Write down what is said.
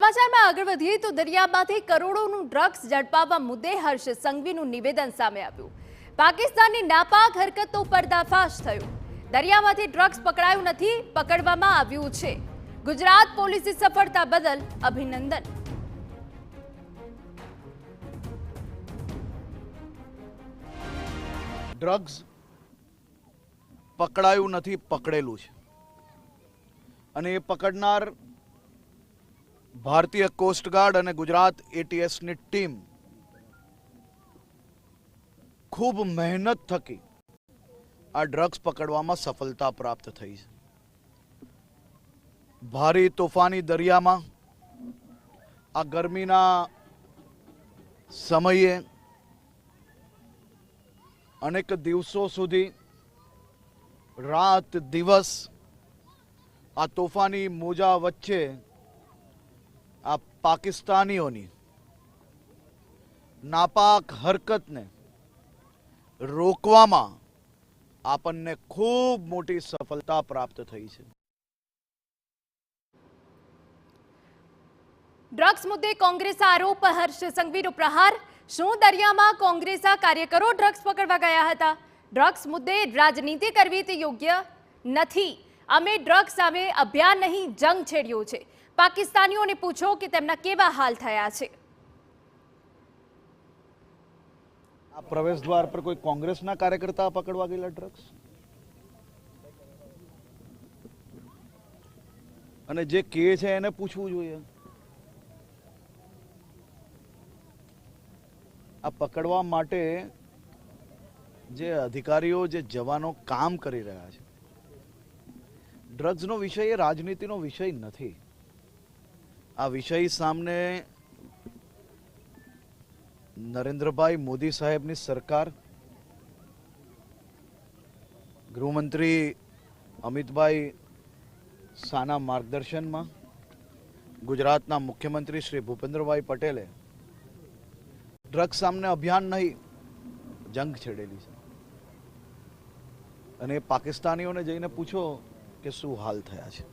સમાચારમાં આગળ વધીએ તો દરિયામાંથી કરોડોનું ડ્રગ્સ ઝડપાવવા મુદ્દે હર્ષ સંઘવીનું નિવેદન સામે આવ્યું। પાકિસ્તાનની નાપાક હરકતનો પર્દાફાશ થયો। દરિયામાંથી ડ્રગ્સ પકડાયું નથી, પકડવામાં આવ્યું છે। ગુજરાત પોલીસની સફળતા બદલ અભિનંદન। ડ્રગ્સ પકડાયું નથી, પકડેલું છે અને એ પકડનાર ભારતીય કોસ્ટગાર્ડ અને ગુજરાત એટીએસની ટીમ ખૂબ મહેનત થકી આ ડ્રગ્સ પકડવામાં સફળતા પ્રાપ્ત થઈ છે। ભારે તોફાની દરિયામાં આ ગરમીના સમયે અનેક દિવસો સુધી રાત દિવસ આ તોફાની મોજા વચ્ચે આ પાકિસ્તાનીઓની નાપાક હરકતને રોકવામાં આપણને ખૂબ મોટી સફળતા પ્રાપ્ત થઈ છે। ડ્રગ્સ મુદ્દે કોંગ્રેસ આરોપ, હર્ષ સંઘવીનો પ્રહાર। શું દરિયામાં કોંગ્રેસના કાર્યકરો ડ્રગ્સ પકડવા ગયા હતા? ડ્રગ્સ મુદ્દે રાજનીતિ કરવી તે યોગ્ય નથી। અમે ડ્રગ્સ સામે અભિયાન નહીં, જંગ છેડ્યો છે। પાકિસ્તાનીઓને પૂછો કે તેમના કેવા હાલ થયા છે। આ પ્રવેશ દ્વાર પર કોઈ કોંગ્રેસના કાર્યકર્તા પકડવા ગયેલા ડ્રગ્સ? અને જે કહે છે એને પૂછવું જોઈએ। આ પકડવા માટે જે અધિકારીઓ, જે જવાનો કામ કરી રહ્યા છે, ડ્રગ્સનો વિષય એ રાજનીતિનો વિષય નથી। આ વિષય સામે નરેન્દ્રભાઈ મોદી સાહેબની સરકાર, ગૃહમંત્રી અમિતભાઈ શાહના માર્ગદર્શનમાં ગુજરાતના મુખ્યમંત્રી શ્રી ભૂપેન્દ્રભાઈ પટેલે ડ્રગ્સ સામે અભિયાન નહીં, જંગ છેડેલી છે અને પાકિસ્તાનીઓને જઈને પૂછો કે શું હાલ થયા છે।